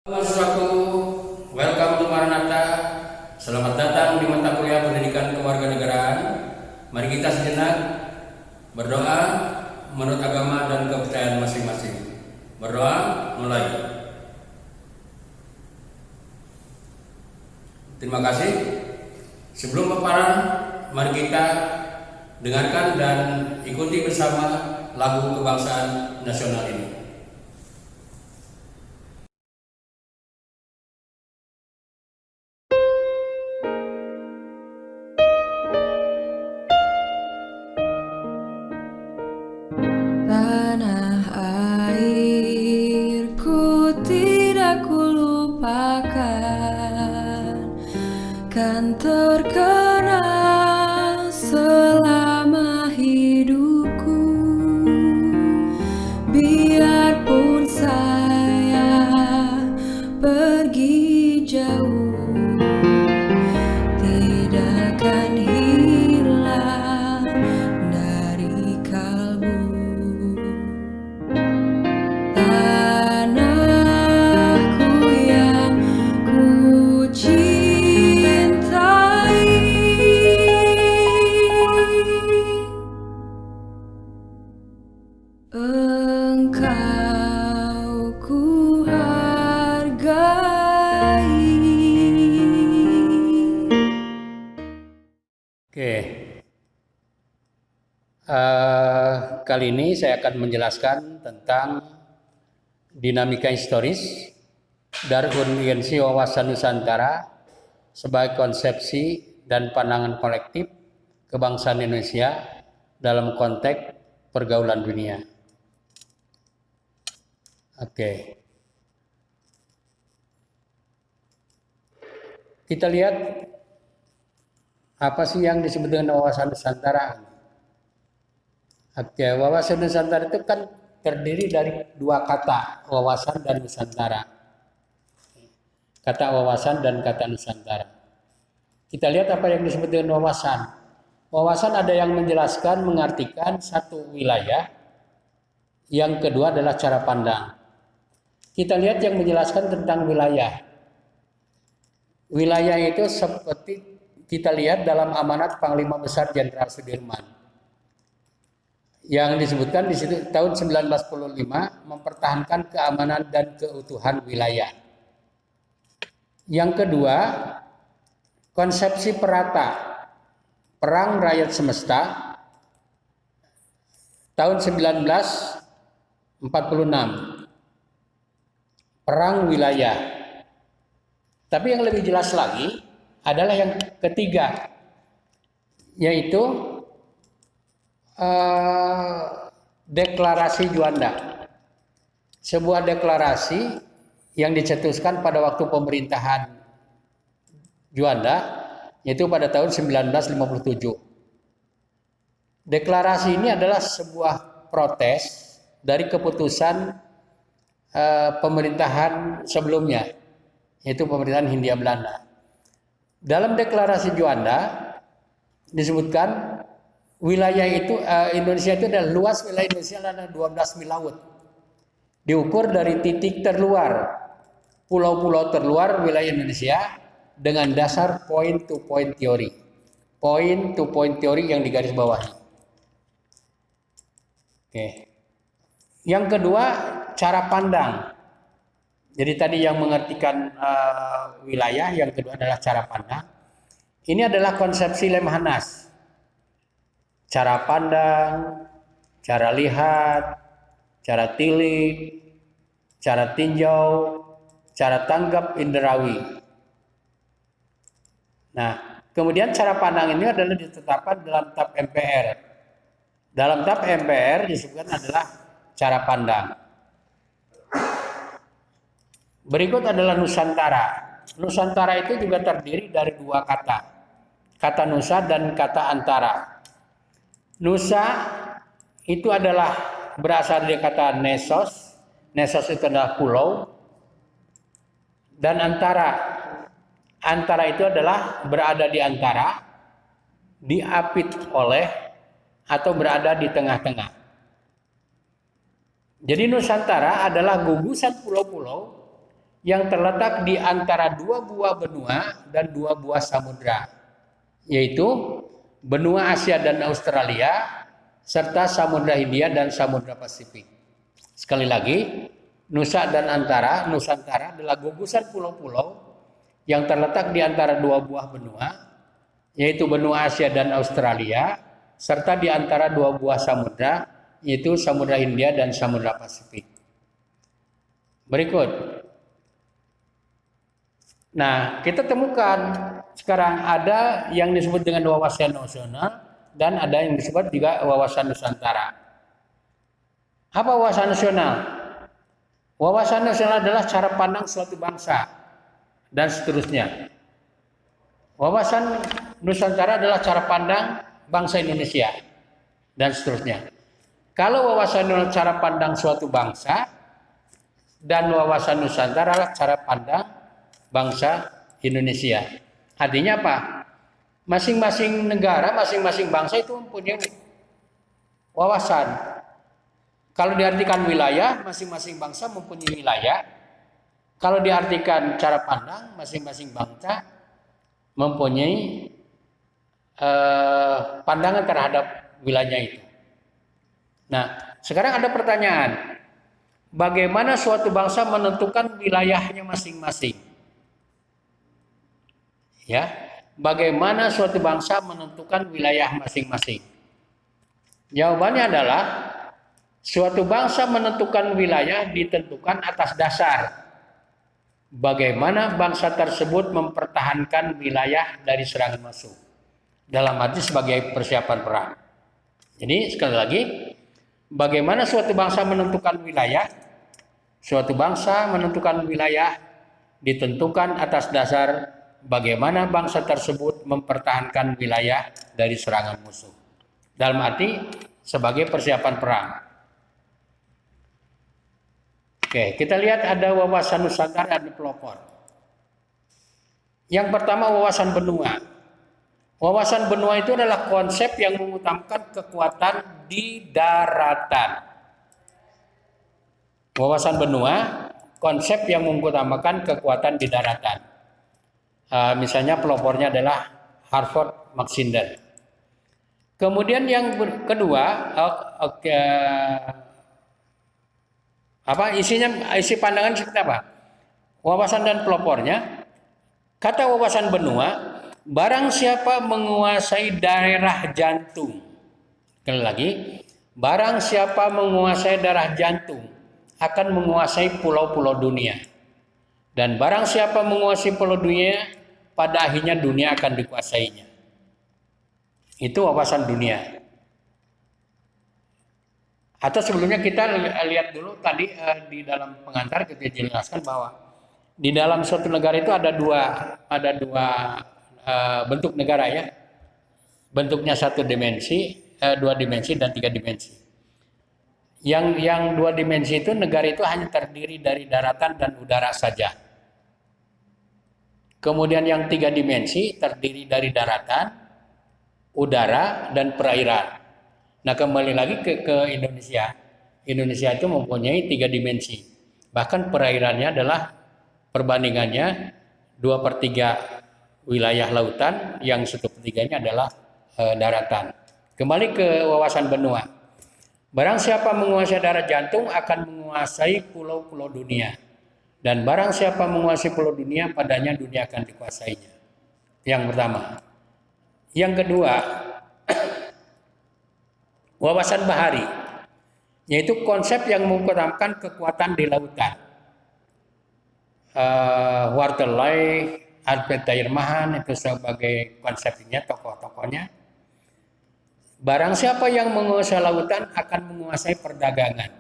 Mahasiswaku, welcome to Maranatha. Selamat datang di mata kuliah Pendidikan Kewarganegaraan. Mari kita sejenak berdoa menurut agama dan kepercayaan masing-masing. Berdoa, mulai. Terima kasih. Sebelum paparan, mari kita dengarkan dan ikuti bersama lagu kebangsaan nasional ini. Tanah airku tidak kulupakan, kan terkenal selama hidupku. Biarpun saya pergi jauh, tidak akan hilang dari kalbu. Tanahku yang ku cintai, engkau ku hargai. Oke, kali ini saya akan menjelaskan tentang dinamika historis dari urgensi wawasan Nusantara sebagai konsepsi dan pandangan kolektif kebangsaan Indonesia dalam konteks pergaulan dunia. Oke, kita lihat apa sih yang disebut dengan wawasan Nusantara. Oke, wawasan Nusantara itu kan terdiri dari dua kata, wawasan dan Nusantara. Kata wawasan dan kata Nusantara. Kita lihat apa yang disebut dengan wawasan. Wawasan ada yang menjelaskan, mengartikan satu wilayah. Yang kedua adalah cara pandang. Kita lihat yang menjelaskan tentang wilayah. Wilayah itu seperti kita lihat dalam amanat Panglima Besar Jenderal Sudirman. Yang disebutkan di situ tahun 1945 mempertahankan keamanan dan keutuhan wilayah. Yang kedua, konsepsi perata, perang rakyat semesta tahun 1946. Perang wilayah. Tapi yang lebih jelas lagi adalah yang ketiga, yaitu deklarasi Juanda. Sebuah deklarasi yang dicetuskan pada waktu pemerintahan Juanda, yaitu pada tahun 1957. Deklarasi ini adalah sebuah protes dari keputusan pemerintahan sebelumnya, yaitu pemerintahan Hindia Belanda. Dalam deklarasi Juanda disebutkan wilayah itu Indonesia itu adalah luas wilayah Indonesia adalah 12 mil laut. Diukur dari titik terluar, pulau-pulau terluar wilayah Indonesia dengan dasar point to point teori. Point to point teori yang digarisbawahi. Oke. Yang kedua, cara pandang. Jadi tadi yang mengartikan wilayah, yang kedua adalah cara pandang. Ini adalah konsepsi Lemhanas. Cara pandang, cara lihat, cara tilik, cara tinjau, cara tanggap inderawi. Nah, kemudian cara pandang ini adalah ditetapkan dalam TAP MPR. Dalam TAP MPR disebutkan adalah cara pandang. Berikut adalah Nusantara. Nusantara itu juga terdiri dari dua kata. Kata Nusa dan kata Antara. Nusa itu adalah berasal dari kata Nesos. Nesos itu adalah pulau. Dan Antara. Antara itu adalah berada di antara, diapit oleh, atau berada di tengah-tengah. Jadi Nusantara adalah gugusan pulau-pulau yang terletak di antara dua buah benua dan dua buah samudra, yaitu benua Asia dan Australia serta Samudra Hindia dan Samudra Pasifik. Sekali lagi, Nusa dan Antara, Nusantara adalah gugusan pulau-pulau yang terletak di antara dua buah benua, yaitu benua Asia dan Australia, serta di antara dua buah samudra, yaitu Samudra Hindia dan Samudra Pasifik. Berikut. Nah, kita temukan sekarang ada yang disebut dengan wawasan nasional dan ada yang disebut juga wawasan Nusantara. Apa wawasan nasional? Wawasan nasional adalah cara pandang suatu bangsa dan seterusnya. Wawasan Nusantara adalah cara pandang bangsa Indonesia dan seterusnya. Kalau wawasan cara pandang suatu bangsa dan wawasan Nusantara adalah cara pandang bangsa Indonesia. Artinya apa? Masing-masing negara, masing-masing bangsa itu mempunyai wawasan. Kalau diartikan wilayah, masing-masing bangsa mempunyai wilayah. Kalau diartikan cara pandang, masing-masing bangsa mempunyai pandangan terhadap wilayahnya itu. Nah, sekarang ada pertanyaan. Bagaimana suatu bangsa menentukan wilayahnya masing-masing? Ya, bagaimana suatu bangsa menentukan wilayah masing-masing? Jawabannya adalah suatu bangsa menentukan wilayah ditentukan atas dasar bagaimana bangsa tersebut mempertahankan wilayah dari serangan musuh, dalam arti sebagai persiapan perang. Jadi sekali lagi, bagaimana suatu bangsa menentukan wilayah? Suatu bangsa menentukan wilayah ditentukan atas dasar bagaimana bangsa tersebut mempertahankan wilayah dari serangan musuh, dalam arti sebagai persiapan perang. Oke, kita lihat ada wawasan Nusantara dan pelopor. Yang pertama, wawasan benua. Wawasan benua itu adalah konsep yang mengutamakan kekuatan di daratan. Wawasan benua, konsep yang mengutamakan kekuatan di daratan. Misalnya pelopornya adalah Harvard Maxinder. Kemudian yang kedua, isi pandangan seperti apa? Wawasan dan pelopornya, kata wawasan benua, barang siapa menguasai daerah jantung. Sekali lagi, barang siapa menguasai daerah jantung akan menguasai pulau-pulau dunia. Dan barang siapa menguasai pulau dunia, pada akhirnya dunia akan dikuasainya. Itu wawasan dunia. Atau sebelumnya kita lihat dulu tadi di dalam pengantar kita jelaskan bahwa di dalam suatu negara itu ada dua bentuk negara ya. Bentuknya satu dimensi, dua dimensi dan tiga dimensi. Yang dua dimensi itu negara itu hanya terdiri dari daratan dan udara saja. Kemudian yang tiga dimensi terdiri dari daratan, udara dan perairan. Nah, kembali lagi ke Indonesia. Indonesia itu mempunyai tiga dimensi. Bahkan perairannya adalah perbandingannya 2/3 wilayah lautan, yang 1/3-nya adalah daratan. Kembali ke wawasan benua. Barang siapa menguasai daerah jantung akan menguasai pulau-pulau dunia. Dan barang siapa menguasai pulau dunia, padanya dunia akan dikuasainya. Yang pertama. Yang kedua, wawasan bahari, yaitu konsep yang mengutamakan kekuatan di lautan. Wartelai, Albert Dairmahan itu sebagai konsepnya, tokoh-tokohnya. Barang siapa yang menguasai lautan akan menguasai perdagangan.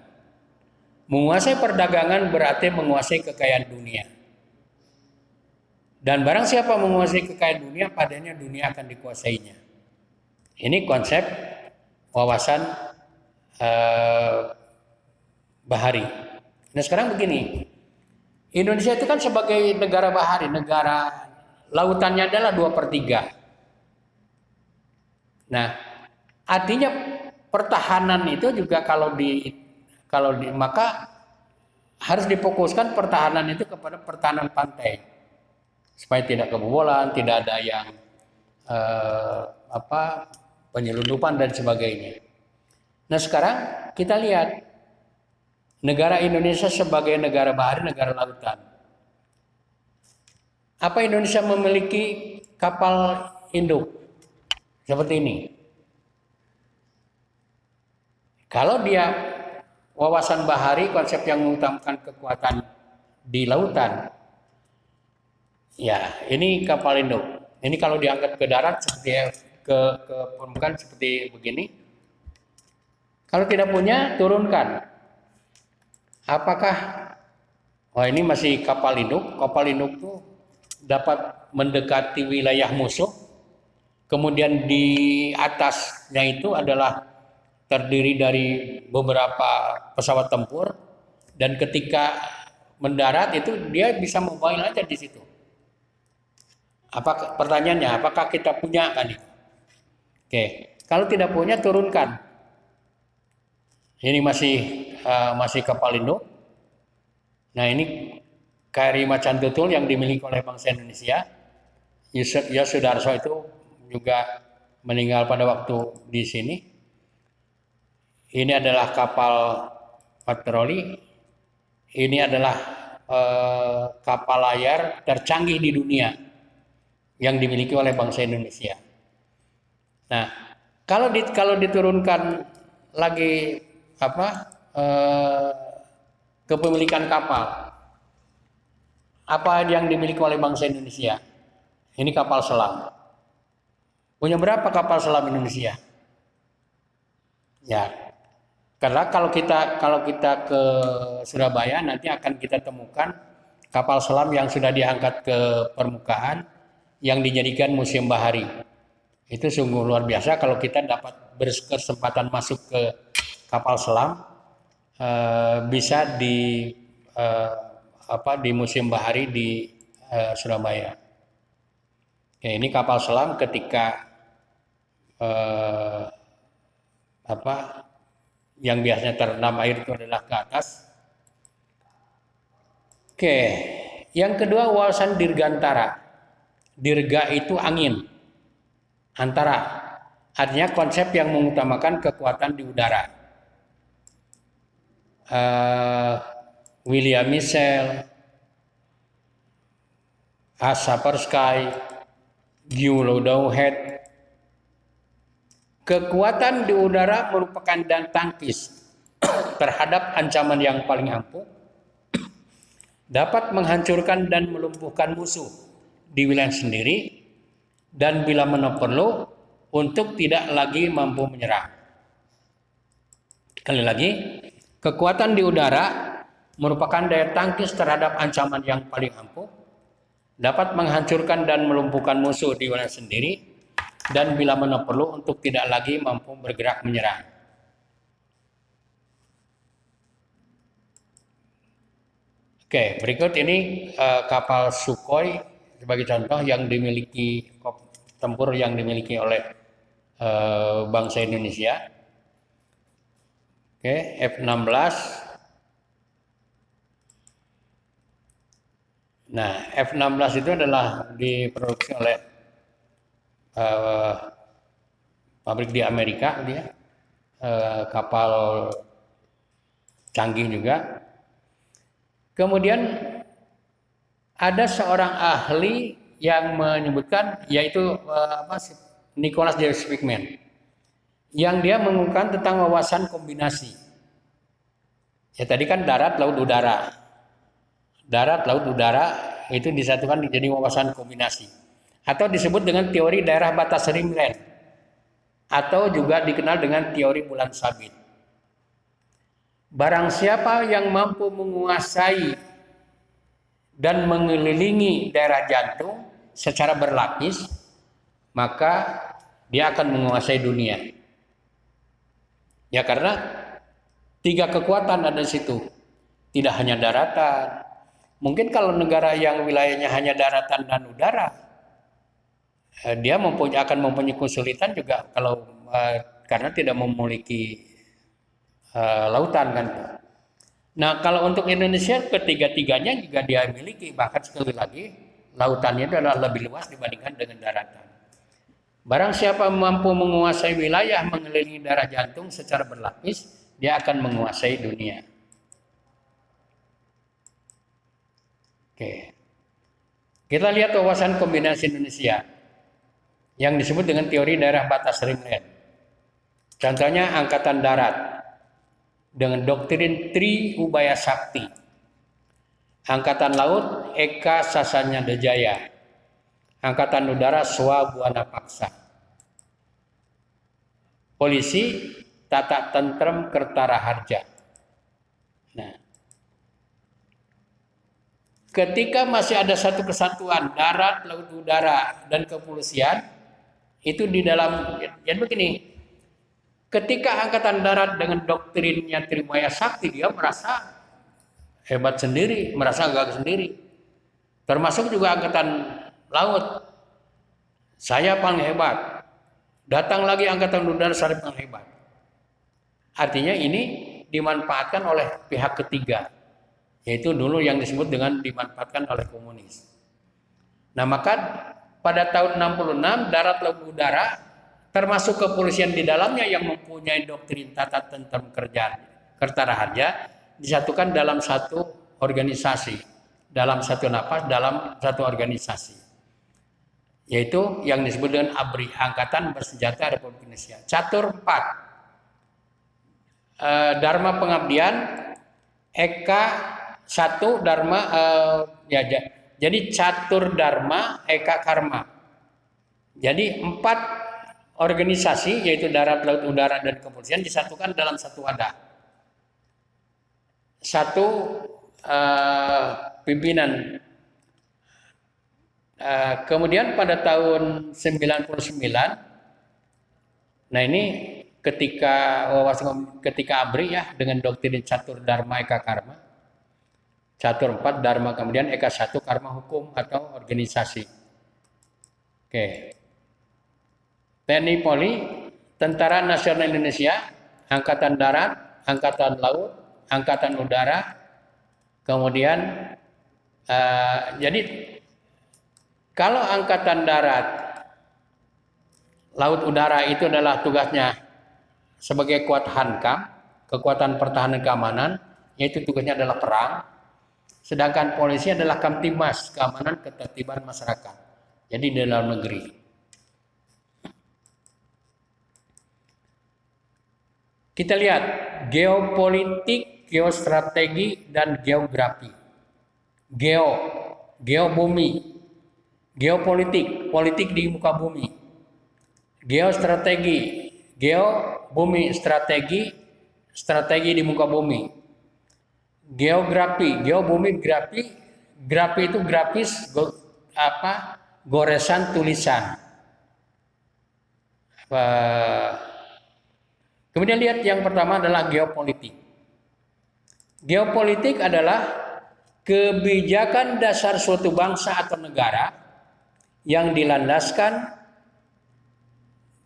Menguasai perdagangan berarti menguasai kekayaan dunia. Dan barang siapa menguasai kekayaan dunia, padanya dunia akan dikuasainya. Ini konsep wawasan bahari. Nah sekarang begini, Indonesia itu kan sebagai negara bahari, negara lautannya adalah 2/3. Nah, artinya pertahanan itu juga maka harus difokuskan pertahanan itu kepada pertahanan pantai supaya tidak kebobolan, tidak ada yang penyelundupan dan sebagainya. Nah sekarang kita lihat negara Indonesia sebagai negara bahari, negara lautan. Apa Indonesia memiliki kapal induk seperti ini? Kalau dia wawasan bahari, konsep yang mengutamakan kekuatan di lautan, ya ini kapal induk. Ini kalau diangkat ke darat seperti ke permukaan seperti begini. Kalau tidak punya, turunkan. Apakah ini masih kapal induk? Kapal induk itu dapat mendekati wilayah musuh. Kemudian di atasnya itu adalah terdiri dari beberapa pesawat tempur, dan ketika mendarat itu dia bisa mobile aja di situ. Pertanyaannya, apakah kita punya kan itu? Oke, kalau tidak punya, turunkan. Ini masih kapal induk. Nah ini KRI Macan Tutul yang dimiliki oleh bangsa Indonesia. Yusuf Yosudarso itu juga meninggal pada waktu di sini. Ini adalah kapal patroli. Ini adalah kapal layar tercanggih di dunia yang dimiliki oleh bangsa Indonesia. Nah, kalau diturunkan lagi kepemilikan kapal, apa yang dimiliki oleh bangsa Indonesia? Ini kapal selam. Punya berapa kapal selam Indonesia? Ya, karena kalau kita ke Surabaya nanti akan kita temukan kapal selam yang sudah diangkat ke permukaan yang dijadikan museum bahari. Itu sungguh luar biasa kalau kita dapat berkesempatan masuk ke kapal selam, bisa di museum bahari di Surabaya. Ya, ini kapal selam ketika yang biasanya terendam air itu adalah ke atas. Oke, yang kedua wawasan dirgantara. Dirga itu angin, antara, artinya konsep yang mengutamakan kekuatan di udara. William Michel, Kaspersky, Guy Lodowhead. Kekuatan di udara merupakan daya tangkis terhadap ancaman yang paling ampuh, dapat menghancurkan dan melumpuhkan musuh di wilayah sendiri, dan bila mana perlu untuk tidak lagi mampu menyerang. Sekali lagi, kekuatan di udara merupakan daya tangkis terhadap ancaman yang paling ampuh, dapat menghancurkan dan melumpuhkan musuh di wilayah sendiri, dan bila mana perlu untuk tidak lagi mampu bergerak menyerang. Oke, berikut ini kapal Sukhoi sebagai contoh yang dimiliki tempur yang dimiliki oleh bangsa Indonesia. Oke, F-16. Nah, F-16 itu adalah diproduksi oleh pabrik di Amerika, dia kapal canggih juga. Kemudian ada seorang ahli yang menyebutkan, yaitu Nicholas J. Spigman, yang dia mengungkapkan tentang wawasan kombinasi. Ya tadi kan darat, laut, udara. Darat, laut, udara itu disatukan menjadi wawasan kombinasi, atau disebut dengan teori daerah batas rimland, atau juga dikenal dengan teori bulan sabit. Barang siapa yang mampu menguasai dan mengelilingi daerah jantung secara berlapis, maka dia akan menguasai dunia. Ya karena 3 kekuatan ada di situ. Tidak hanya daratan. Mungkin kalau negara yang wilayahnya hanya daratan dan udara, dia akan mempunyai kesulitan juga kalau karena tidak memiliki lautan kan. Nah, kalau untuk Indonesia ketiga-tiganya juga dia miliki, bahkan sekali lagi lautannya itu adalah lebih luas dibandingkan dengan daratan. Barang siapa mampu menguasai wilayah mengelilingi daerah jantung secara berlapis, dia akan menguasai dunia. Oke. Kita lihat wawasan kombinasi Indonesia yang disebut dengan teori daerah batas rimland. Contohnya Angkatan Darat dengan doktrin Tri Ubaya Sakti. Angkatan Laut Eka Sasanya Dejaya. Angkatan Udara Swabuana Paksa. Polisi Tata Tentrem Kertara Harja. Nah, ketika masih ada satu kesatuan darat, laut, udara, dan kepolisian, itu di dalam, jadi begini, ketika Angkatan Darat dengan doktrinnya Trimaya Sakti, dia merasa hebat sendiri, merasa gagah sendiri. Termasuk juga Angkatan Laut, saya paling hebat. Datang lagi Angkatan Udara, saya paling hebat. Artinya ini dimanfaatkan oleh pihak ketiga, yaitu dulu yang disebut dengan dimanfaatkan oleh komunis. Nah, maka pada tahun 66 darat, laut, udara termasuk kepolisian di dalamnya yang mempunyai doktrin tata tentrem Kertara Harja disatukan dalam satu organisasi, dalam satu napas, dalam satu organisasi, yaitu yang disebut dengan ABRI, Angkatan Bersenjata Republik Indonesia. Catur 4, Dharma Pengabdian, Eka 1 Dharma, jadi Catur Dharma, Eka Karma. Jadi 4 organisasi yaitu darat, laut, udara, dan kepolisian disatukan dalam satu wadah. Satu pimpinan. Kemudian pada tahun 99, nah ini ketika ABRI ya dengan doktrin Catur Dharma Eka Karma. Catur 4 Dharma, kemudian Eka 1 Karma hukum atau organisasi. Oke. TNI Polri, Tentara Nasional Indonesia, Angkatan Darat, Angkatan Laut, Angkatan Udara, kemudian jadi kalau Angkatan Darat, Laut, Udara itu adalah tugasnya sebagai kekuatan pertahanan keamanan, yaitu tugasnya adalah perang. Sedangkan polisi adalah Kamtibmas, keamanan ketertiban masyarakat. Jadi di dalam negeri. Kita lihat geopolitik, geostrategi, dan geografi. Geo bumi. Geopolitik, politik di muka bumi. Geostrategi, bumi, strategi di muka bumi. Geografi, bumi, grafi itu grafis, goresan tulisan. Kemudian lihat yang pertama adalah geopolitik. Geopolitik adalah kebijakan dasar suatu bangsa atau negara yang dilandaskan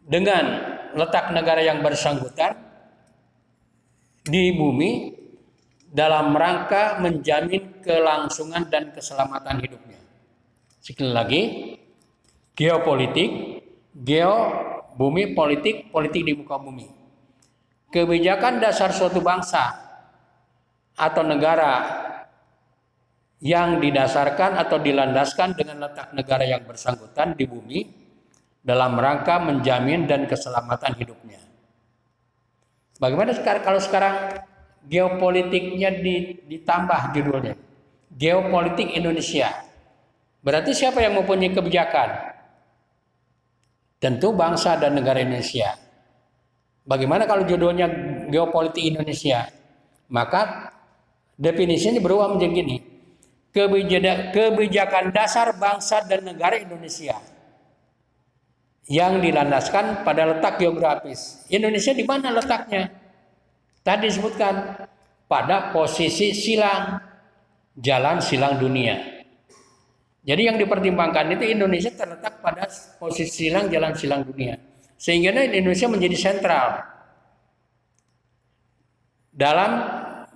dengan letak negara yang bersangkutan di bumi dalam rangka menjamin kelangsungan dan keselamatan hidupnya. Sekali lagi, geopolitik, bumi, politik di muka bumi. Kebijakan dasar suatu bangsa atau negara yang didasarkan atau dilandaskan dengan letak negara yang bersangkutan di bumi dalam rangka menjamin dan keselamatan hidupnya. Bagaimana kalau sekarang geopolitiknya ditambah judulnya? Geopolitik Indonesia. Berarti siapa yang mempunyai kebijakan? Tentu bangsa dan negara Indonesia. Bagaimana kalau judulnya geopolitik Indonesia? Maka definisinya berubah menjadi gini. Kebijakan dasar bangsa dan negara Indonesia yang dilandaskan pada letak geografis. Indonesia di mana letaknya? Tadi disebutkan pada posisi silang, jalan silang dunia. Jadi yang dipertimbangkan itu Indonesia terletak pada posisi silang, jalan silang dunia. Sehingga Indonesia menjadi sentral dalam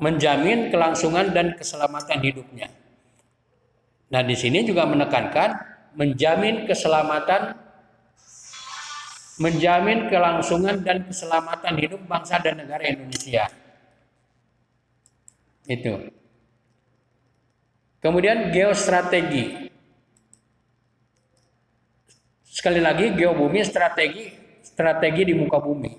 menjamin kelangsungan dan keselamatan hidupnya. Nah, di sini juga menekankan menjamin keselamatan, menjamin kelangsungan dan keselamatan hidup bangsa dan negara Indonesia. Itu. Kemudian geostrategi. Sekali lagi, geobumi strategi di muka bumi,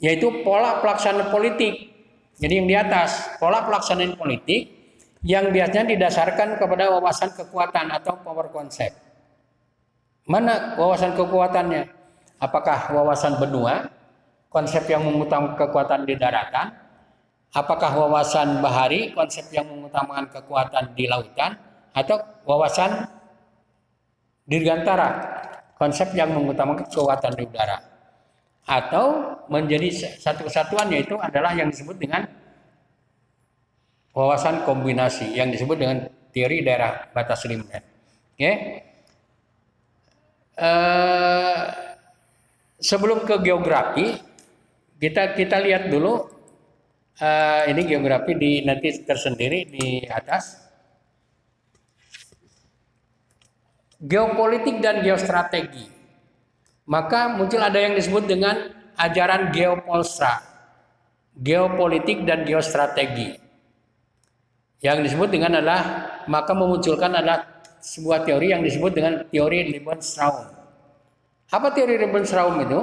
yaitu pola pelaksanaan politik. Jadi yang di atas, pola pelaksanaan politik yang biasanya didasarkan kepada wawasan kekuatan atau power concept. Mana wawasan kekuatannya? Apakah wawasan benua, konsep yang mengutamakan kekuatan di daratan? Apakah wawasan bahari, konsep yang mengutamakan kekuatan di lautan? Atau wawasan dirgantara, konsep yang mengutamakan kekuatan di udara? Atau menjadi satu kesatuan, yaitu adalah yang disebut dengan wawasan kombinasi, yang disebut dengan teori daerah batas limit. Oke. Sebelum ke geografi, kita lihat dulu ini geografi nanti tersendiri di atas. Geopolitik dan geostrategi. Maka muncul ada yang disebut dengan ajaran geopolstra, geopolitik dan geostrategi. Yang disebut dengan maka memunculkan sebuah teori yang disebut dengan teori Lebensraum. Apa teori Lebensraum itu?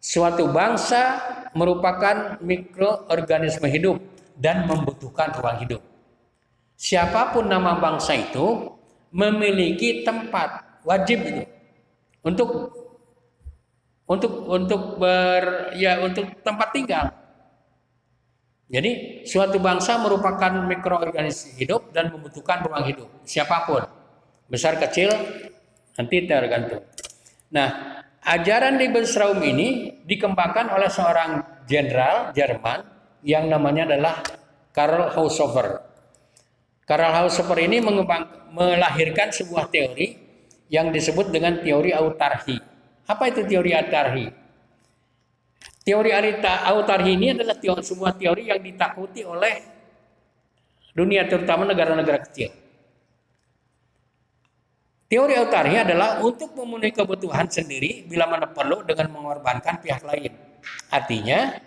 Suatu bangsa merupakan mikroorganisme hidup dan membutuhkan ruang hidup. Siapapun nama bangsa itu memiliki tempat wajib itu untuk tempat tinggal. Jadi suatu bangsa merupakan mikroorganisme hidup dan membutuhkan ruang hidup. Siapapun, besar kecil nanti tergantung. Nah, ajaran Lebensraum ini dikembangkan oleh seorang jenderal Jerman yang namanya adalah Karl Haushofer. Karl Haushofer ini melahirkan sebuah teori yang disebut dengan teori autarki. Apa itu teori autarki? Teori autarki ini adalah sebuah teori yang ditakuti oleh dunia, terutama negara-negara kecil. Teori autarki adalah untuk memenuhi kebutuhan sendiri bila mana perlu dengan mengorbankan pihak lain. Artinya,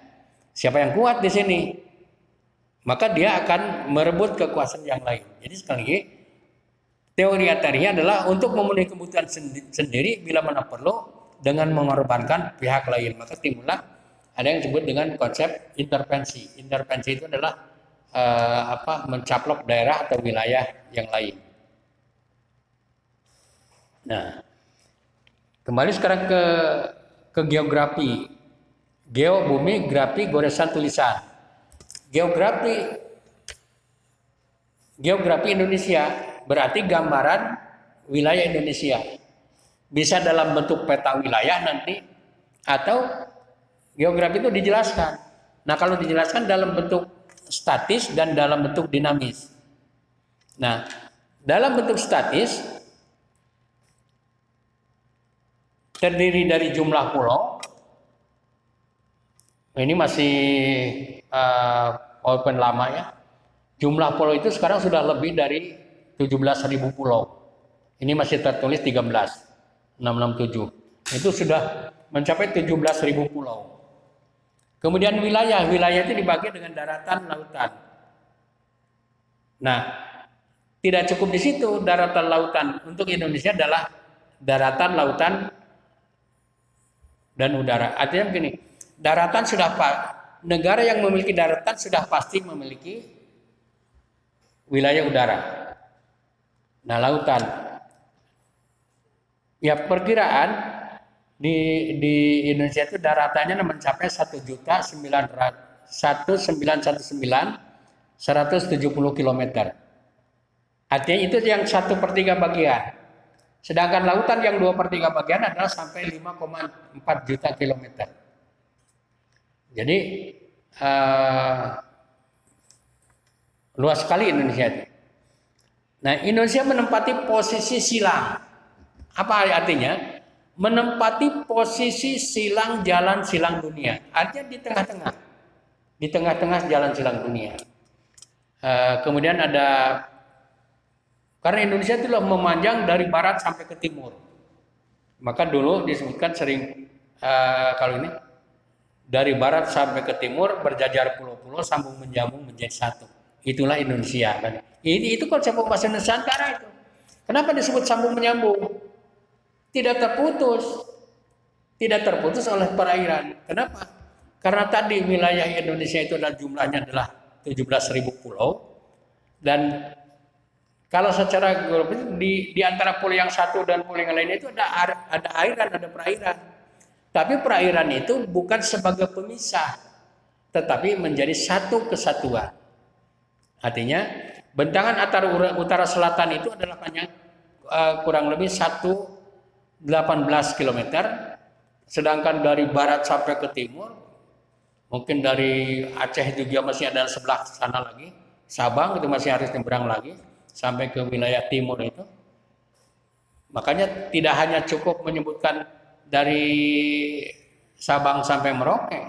siapa yang kuat di sini, maka dia akan merebut kekuasaan yang lain. Jadi sekali lagi, teori autarki adalah untuk memenuhi kebutuhan sendiri bila mana perlu dengan mengorbankan pihak lain. Maka timbullah ada yang disebut dengan konsep intervensi. Intervensi itu adalah mencaplok daerah atau wilayah yang lain. Nah, kembali sekarang ke geografi. Geo bumi, grafi goresan tulisan. Geografi Indonesia berarti gambaran wilayah Indonesia. Bisa dalam bentuk peta wilayah nanti, atau geografi itu dijelaskan. Nah, kalau dijelaskan dalam bentuk statis dan dalam bentuk dinamis. Nah, dalam bentuk statis terdiri dari jumlah pulau. Ini masih open lama ya. Jumlah pulau itu sekarang sudah lebih dari 17.000 pulau. Ini masih tertulis 13.667. Itu sudah mencapai 17.000 pulau. Kemudian wilayah itu dibagi dengan daratan, lautan. Nah, tidak cukup di situ daratan, lautan. Untuk Indonesia adalah daratan, lautan, dan udara. Artinya begini, daratan negara yang memiliki daratan sudah pasti memiliki wilayah udara. Nah, lautan. Ya, perkiraan di Indonesia itu daratannya mencapai 1.919.170 km. Artinya itu yang 1/3 bagian. Sedangkan lautan yang 2/3 bagian adalah sampai 5,4 juta kilometer. Jadi luas sekali Indonesia itu. Nah, Indonesia menempati posisi silang. Apa artinya? Menempati posisi silang jalan silang dunia. Artinya di tengah-tengah. di tengah-tengah jalan silang dunia. Kemudian ada, karena Indonesia itu memanjang dari barat sampai ke timur, maka dulu disebutkan sering kalau ini dari barat sampai ke timur berjajar pulau-pulau sambung menjambung menjadi satu. Itulah Indonesia kan. Itu konsep bahasa Nusantara itu. Kenapa disebut sambung menyambung? Tidak terputus oleh perairan. Kenapa? Karena tadi wilayah Indonesia itu adalah jumlahnya adalah 17.000 pulau, dan kalau secara geografis di antara pulau yang satu dan pulau yang lainnya itu ada airan, ada perairan. Tapi perairan itu bukan sebagai pemisah, tetapi menjadi satu kesatuan. Artinya bentangan antara utara selatan itu adalah panjang kurang lebih 18 km, sedangkan dari barat sampai ke timur, mungkin dari Aceh juga masih ada sebelah sana lagi, Sabang itu masih harus nyebrang lagi sampai ke wilayah timur itu. Makanya tidak hanya cukup menyebutkan dari Sabang sampai Merauke,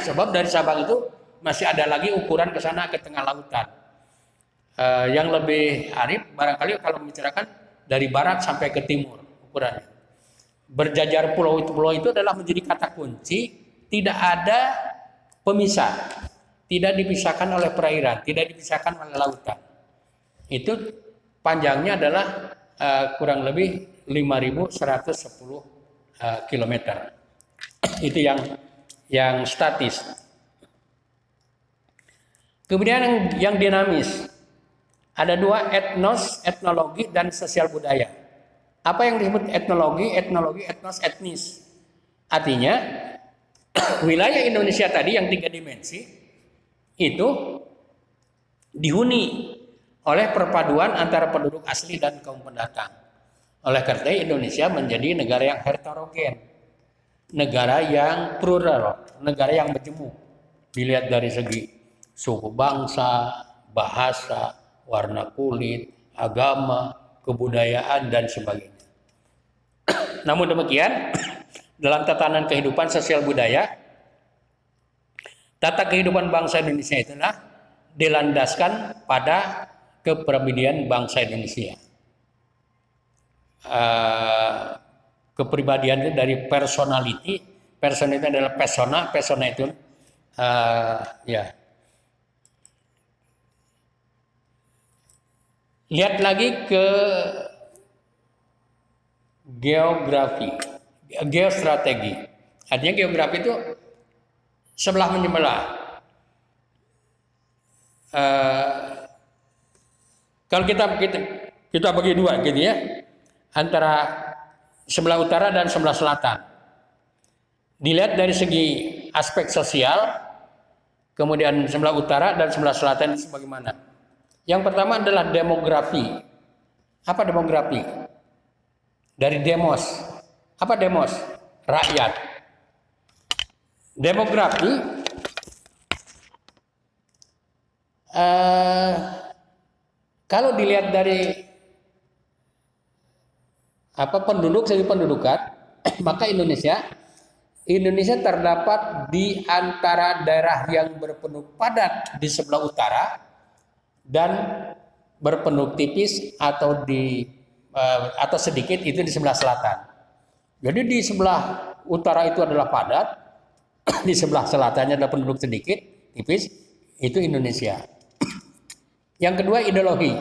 sebab dari Sabang itu masih ada lagi ukuran ke sana ke tengah lautan. Yang lebih arif barangkali kalau membicarakan dari barat sampai ke timur ukurannya. Berjajar pulau itu adalah menjadi kata kunci, tidak ada pemisah, tidak dipisahkan oleh perairan, tidak dipisahkan oleh lautan. Itu panjangnya adalah kurang lebih 5.110 km. Itu yang statis. Kemudian yang dinamis. Ada dua, etnos, etnologi, dan sosial budaya. Apa yang disebut etnologi, etnos, etnis. Artinya, wilayah Indonesia tadi yang 3 dimensi, itu dihuni oleh perpaduan antara penduduk asli dan kaum pendatang. Oleh karena Indonesia menjadi negara yang heterogen, negara yang plural, negara yang majemuk. Dilihat dari segi suku bangsa, bahasa, warna kulit, agama, kebudayaan, dan sebagainya. Namun demikian, dalam tatanan kehidupan sosial budaya, tata kehidupan bangsa Indonesia itulah dilandaskan pada kepribadian bangsa Indonesia. Kepribadian itu dari personality adalah persona itu Lihat lagi ke geostrategi. Artinya geografi itu sebelah menyebelah. Kalau kita bagi dua gitu ya, antara sebelah utara dan sebelah selatan. Dilihat dari segi aspek sosial, kemudian sebelah utara dan sebelah selatan itu bagaimana? Yang pertama adalah demografi. Apa demografi? Dari demos. Apa demos? Rakyat. Demografi kalau dilihat dari segi pendudukan, maka Indonesia terdapat di antara daerah yang berpenduduk padat di sebelah utara dan berpenduduk tipis atau sedikit itu di sebelah selatan. Jadi di sebelah utara itu adalah padat, di sebelah selatannya adalah penduduk sedikit, tipis, itu Indonesia. Yang kedua, ideologi.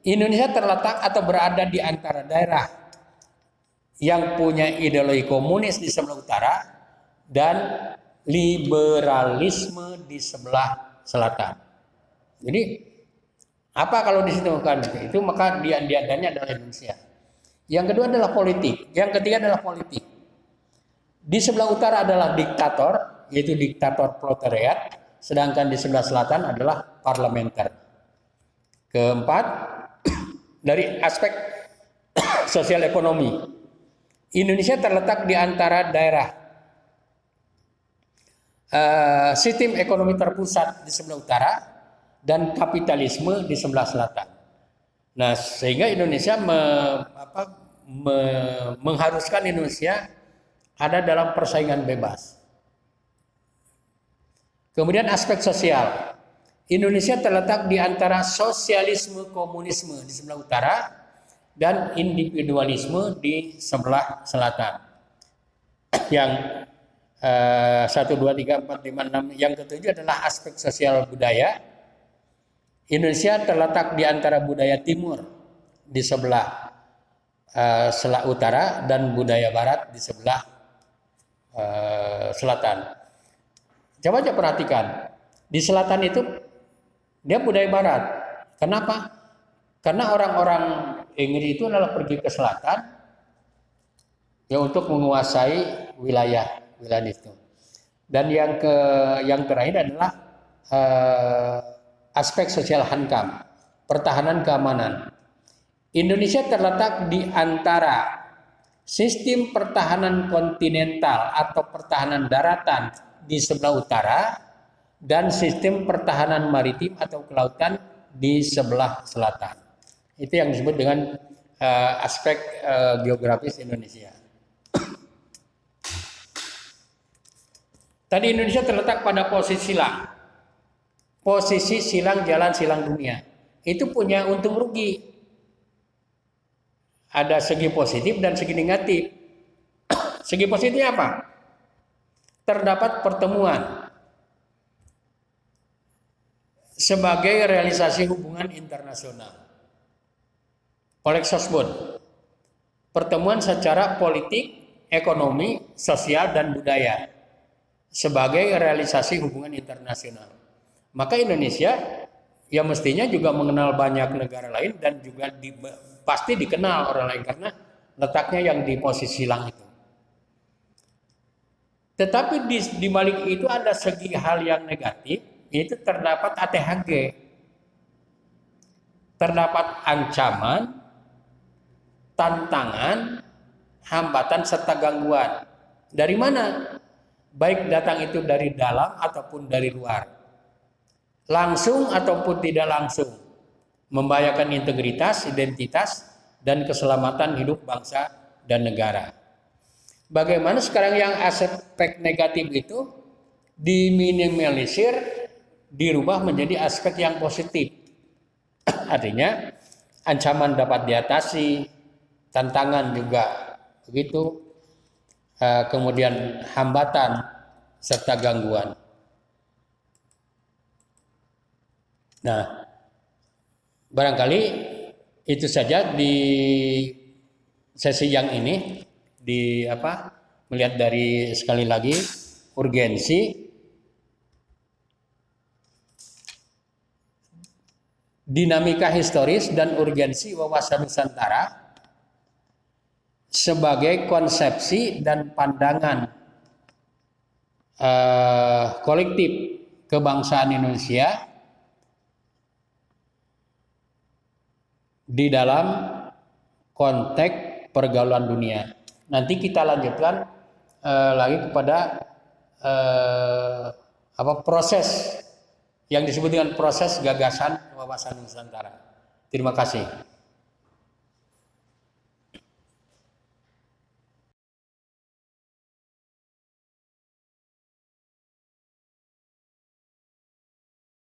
Indonesia terletak atau berada di antara daerah yang punya ideologi komunis di sebelah utara dan liberalisme di sebelah selatan. Jadi apa kalau di situ kan itu, maka diantaranya adalah Indonesia. Yang kedua adalah politik. Yang ketiga adalah politik. Di sebelah utara adalah diktator, yaitu diktator proletariat, sedangkan di sebelah selatan adalah parlementer. Keempat, dari aspek sosial ekonomi, Indonesia terletak di antara daerah sistem ekonomi terpusat di sebelah utara dan kapitalisme di sebelah selatan. Nah, sehingga Indonesia mengharuskan Indonesia ada dalam persaingan bebas. Kemudian aspek sosial. Indonesia terletak di antara sosialisme komunisme di sebelah utara dan individualisme di sebelah selatan. Yang 1, 2, 3, 4, 5, 6. Yang ketujuh adalah aspek sosial budaya. Indonesia terletak di antara budaya timur di sebelah selat utara dan budaya barat di sebelah selatan. Coba aja perhatikan. Di selatan itu dia budaya barat. Kenapa? Karena orang-orang Inggris itu adalah pergi ke selatan ya untuk menguasai wilayah itu. Dan yang terakhir adalah aspek sosial hankam, pertahanan keamanan. Indonesia terletak di antara sistem pertahanan kontinental atau pertahanan daratan di sebelah utara dan sistem pertahanan maritim atau kelautan di sebelah selatan. Itu yang disebut dengan aspek geografis Indonesia. Tadi Indonesia terletak pada posisi silang. Posisi silang jalan silang dunia. Itu punya untung rugi. Ada segi positif dan segi negatif. Segi positifnya apa? Terdapat pertemuan sebagai realisasi hubungan internasional. Polexosbon. Pertemuan secara politik, ekonomi, sosial, dan budaya sebagai realisasi hubungan internasional. Maka Indonesia ya mestinya juga mengenal banyak negara lain dan juga pasti dikenal orang lain karena letaknya yang di posisi silang itu. Tetapi di balik itu ada segi hal yang negatif, yaitu terdapat ATHG. Terdapat ancaman, tantangan, hambatan serta gangguan. Dari mana? Baik datang itu dari dalam ataupun dari luar. Langsung ataupun tidak langsung. Membahayakan integritas, identitas, dan keselamatan hidup bangsa dan negara. Bagaimana sekarang yang aspek negatif itu diminimalisir, dirubah menjadi aspek yang positif. Artinya ancaman dapat diatasi, tantangan juga begitu, kemudian hambatan serta gangguan. Nah, barangkali itu saja di sesi yang ini melihat dari sekali lagi urgensi dinamika historis dan urgensi wawasan Nusantara sebagai konsepsi dan pandangan kolektif kebangsaan Indonesia di dalam konteks pergaulan dunia. Nanti kita lanjutkan lagi kepada proses yang disebut dengan proses gagasan wawasan Nusantara. Terima kasih.